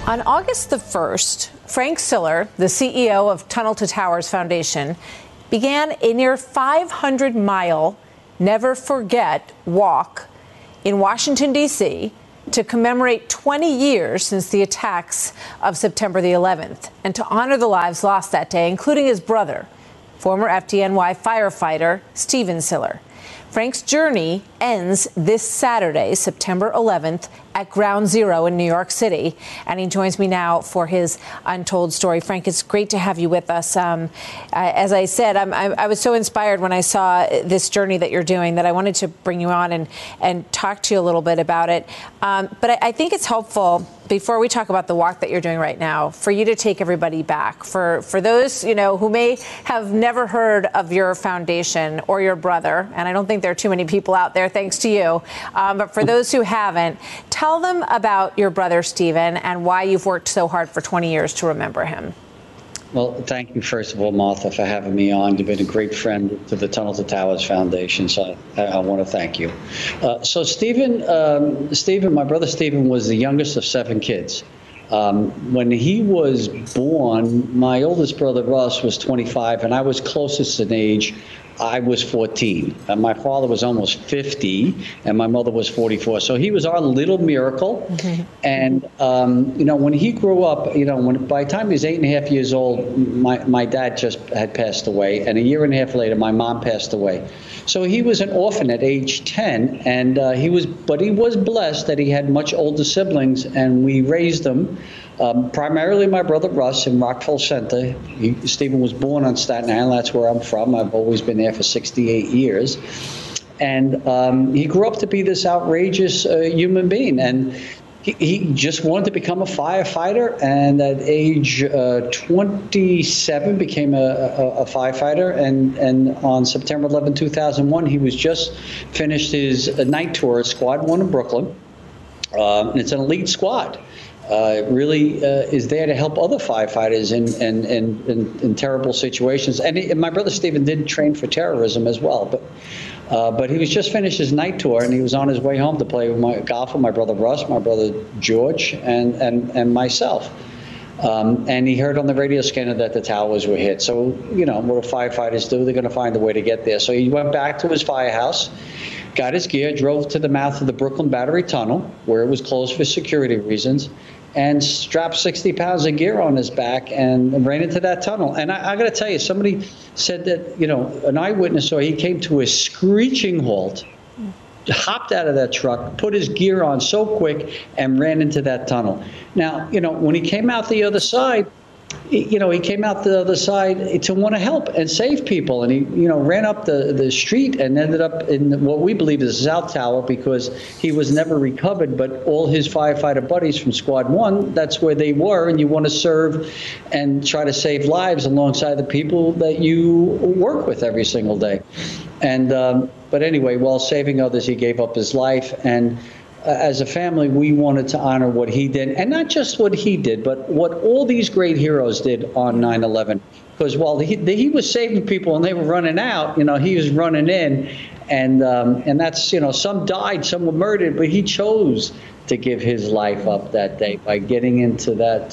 On August the 1st, Frank Siller, the CEO of Tunnel to Towers Foundation, began a near 500-mile Never Forget walk in Washington, D.C., to commemorate 20 years since the attacks of September the 11th and to honor the lives lost that day, including his brother, former FDNY firefighter Stephen Siller. Frank's journey ends this Saturday, September 11th, at Ground Zero in New York City. And he joins me now for his Untold Story. Frank, it's great to have you with us. As I said, I was so inspired when I saw this journey that you're doing that I wanted to bring you on and talk to you a little bit about it. But I think it's helpful, before we talk about the walk that you're doing right now, for you to take everybody back. For those, who may have never heard of your foundation or your brother, and I don't think there are too many people out there, thanks to you, but for those who haven't, tell them about your brother, Stephen, and why you've worked so hard for 20 years to remember him. Well, thank you, first of all, Martha, for having me on. You've been a great friend to the Tunnel to Towers Foundation, so I want to thank you. So Stephen, my brother Stephen was the youngest of 7 kids. When he was born, my oldest brother, Russ, was 25, and I was closest in age. I was 14. My father was almost 50, and my mother was 44. So he was our little miracle. Mm-hmm. And, when he grew up, by the time he was 8.5 years old, my dad just had passed away. And a year and a half later, my mom passed away. So he was an orphan at age 10, and he was blessed that he had much older siblings, and we raised him. Primarily my brother Russ in Rockville Center. Stephen was born on Staten Island. That's where I'm from. I've always been there for 68 years. And he grew up to be this outrageous human being. And he just wanted to become a firefighter. And at age 27 became a firefighter. And on September 11, 2001, he was just finished his night tour at Squad 1 in Brooklyn. And it's an elite squad. Really is there to help other firefighters in terrible situations. And my brother Stephen did train for terrorism as well. But he was just finished his night tour, and he was on his way home to play with golf with my brother Russ, my brother George, and myself. And he heard on the radio scanner that the towers were hit. So, what do firefighters do? They're going to find a way to get there. So he went back to his firehouse, got his gear, drove to the mouth of the Brooklyn Battery Tunnel, where it was closed for security reasons, and strapped 60 pounds of gear on his back and ran into that tunnel. And I got to tell you, somebody said that, an eyewitness saw he came to a screeching halt, hopped out of that truck, put his gear on so quick, and ran into that tunnel. Now, when he came out the other side, he came out the other side to want to help and save people. And he, ran up the street and ended up in what we believe is the South Tower, because he was never recovered. But all his firefighter buddies from Squad 1, that's where they were. And you want to serve and try to save lives alongside the people that you work with every single day. And but anyway, while saving others, he gave up his life. And as a family, we wanted to honor what he did, and not just what he did, but what all these great heroes did on 9/11. Because while he was saving people and they were running out, he was running in, and that's, some died, some were murdered, but he chose to give his life up that day by getting into that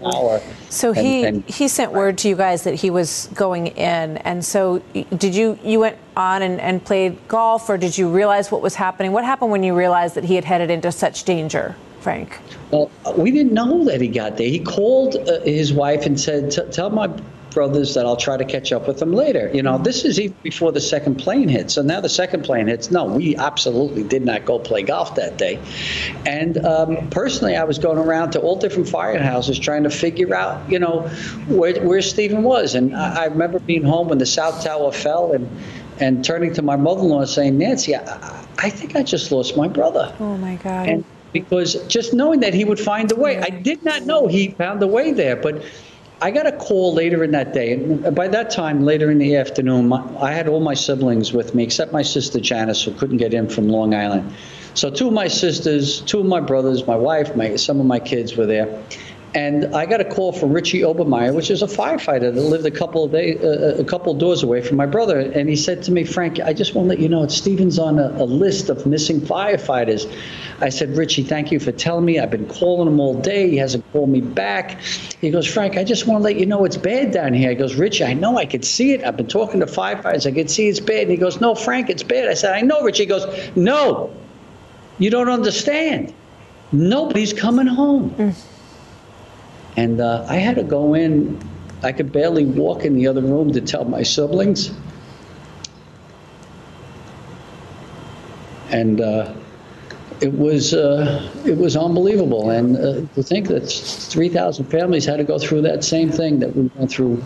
tower. So he sent word to you guys that he was going in, and so did you went on and played golf, or did you realize what was happening? What happened when you realized that he had headed into such danger, Frank? Well, we didn't know that he got there. He called his wife and said, tell my brothers that I'll try to catch up with them later. This is even before the second plane hit. So now the second plane hits. No, we absolutely did not go play golf that day. And personally, I was going around to all different firehouses trying to figure out, where Stephen was. And I remember being home when the South Tower fell and turning to my mother-in-law and saying, Nancy, I think I just lost my brother. Oh, my God. And because just knowing that he would find a way. I did not know he found a way there, but I got a call later in that day, and by that time, later in the afternoon, I had all my siblings with me, except my sister Janice, who couldn't get in from Long Island. So 2 of my sisters, 2 of my brothers, my wife, some of my kids were there. And I got a call from Richie Obermeyer, which is a firefighter that lived a couple doors away from my brother. And he said to me, Frank, I just want to let you know, Stephen's on a list of missing firefighters. I said, Richie, thank you for telling me. I've been calling him all day. He hasn't called me back. He goes, Frank, I just want to let you know it's bad down here. He goes, Richie, I know, I could see it. I've been talking to firefighters. I could see it's bad. And he goes, no, Frank, it's bad. I said, I know, Richie. He goes, no, you don't understand. Nobody's coming home. And I had to go in. I could barely walk in the other room to tell my siblings. And it was unbelievable. And to think that 3,000 families had to go through that same thing that we went through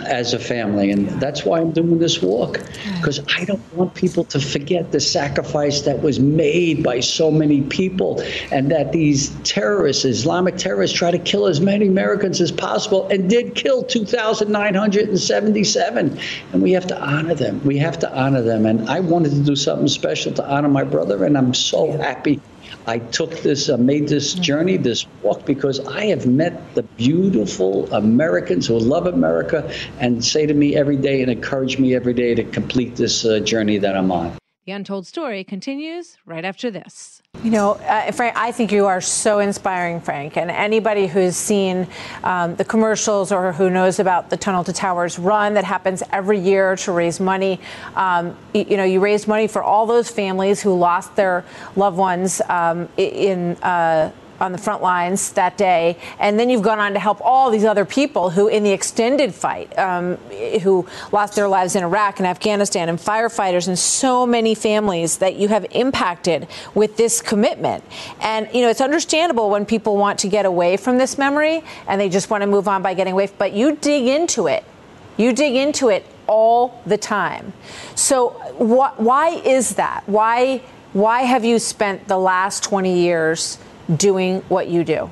as a family. And that's why I'm doing this walk, because I don't want people to forget the sacrifice that was made by so many people, and that these terrorists, Islamic terrorists, try to kill as many Americans as possible and did kill 2,977. And we have to honor them. We have to honor them. And I wanted to do something special to honor my brother, and I'm so happy I took this, made this journey, this walk, because I have met the beautiful Americans who love America and say to me every day and encourage me every day to complete this journey that I'm on. The Untold Story continues right after this. You know, Frank, I think you are so inspiring, Frank. And anybody who's seen the commercials or who knows about the Tunnel to Towers run that happens every year to raise money, you know, you raised money for all those families who lost their loved ones on the front lines that day. And then you've gone on to help all these other people who in the extended fight, who lost their lives in Iraq and Afghanistan, and firefighters, and so many families that you have impacted with this commitment. And, you know, it's understandable when people want to get away from this memory and they just want to move on by getting away, but you dig into it. You dig into it all the time. So why is that? Why have you spent the last 20 years doing what you do?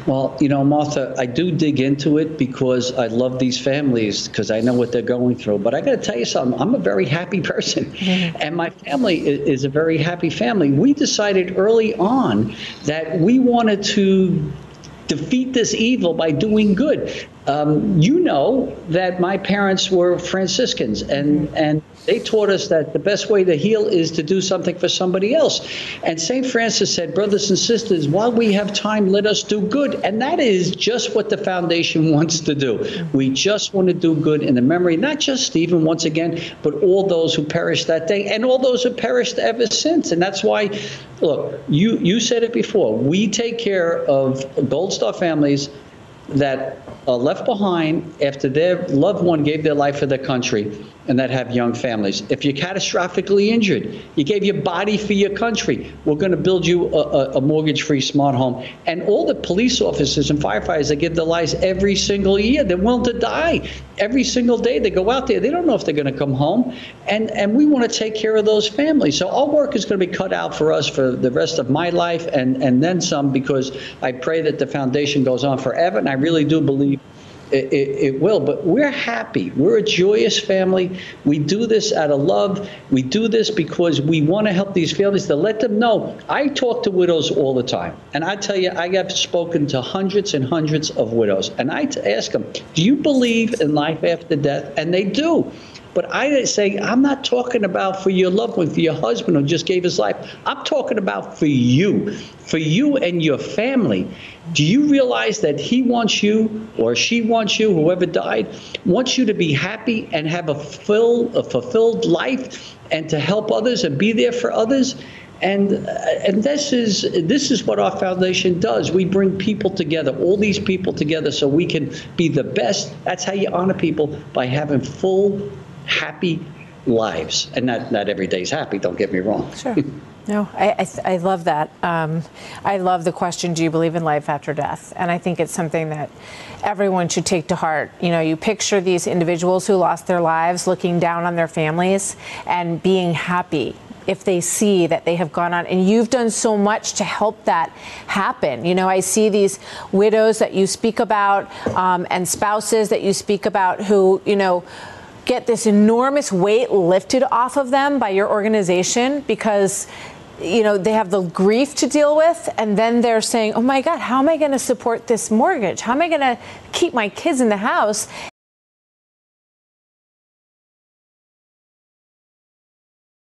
Well, you know, Martha, I do dig into it because I love these families, because I know what they're going through. But I got to tell you something, I'm a very happy person, and my family is a very happy family. We decided early on that we wanted to defeat this evil by doing good. You know that my parents were Franciscans, and they taught us that the best way to heal is to do something for somebody else. And St. Francis said, brothers and sisters, while we have time, let us do good. And that is just what the foundation wants to do. We just want to do good in the memory, not just Stephen, once again, but all those who perished that day and all those who perished ever since. And that's why, look, you said it before, we take care of Gold Star families that are left behind after their loved one gave their life for their country, and that have young families. If you're catastrophically injured, you gave your body for your country, we're going to build you a mortgage-free smart home. And all the police officers and firefighters that give their lives every single year, they're willing to die every single day. They go out there, they don't know if they're going to come home, and we want to take care of those families. So our work is going to be cut out for us for the rest of my life and then some, because I pray that the foundation goes on forever, and I really do believe it will. But we're happy. We're a joyous family. We do this out of love. We do this because we want to help these families, to let them know. I talk to widows all the time. And I tell you, I have spoken to hundreds and hundreds of widows. And I ask them, do you believe in life after death? And they do. But I say, I'm not talking about for your loved one, for your husband who just gave his life. I'm talking about for you and your family. Do you realize that he wants you, or she wants you, whoever died, wants you to be happy and have a fulfilled life, and to help others and be there for others? And this is what our foundation does. We bring people together, all these people together, so we can be the best. That's how you honor people, by having full, happy lives. And not every day's happy, don't get me wrong. Sure. No, I love that. I love the question, do you believe in life after death? And I think it's something that everyone should take to heart. You know, you picture these individuals who lost their lives looking down on their families and being happy if they see that they have gone on. And you've done so much to help that happen. You know, I see these widows that you speak about and spouses that you speak about who, you know, get this enormous weight lifted off of them by your organization, because they have the grief to deal with, and then they're saying, oh my God, how am I going to support this mortgage? How am I going to keep my kids in the house?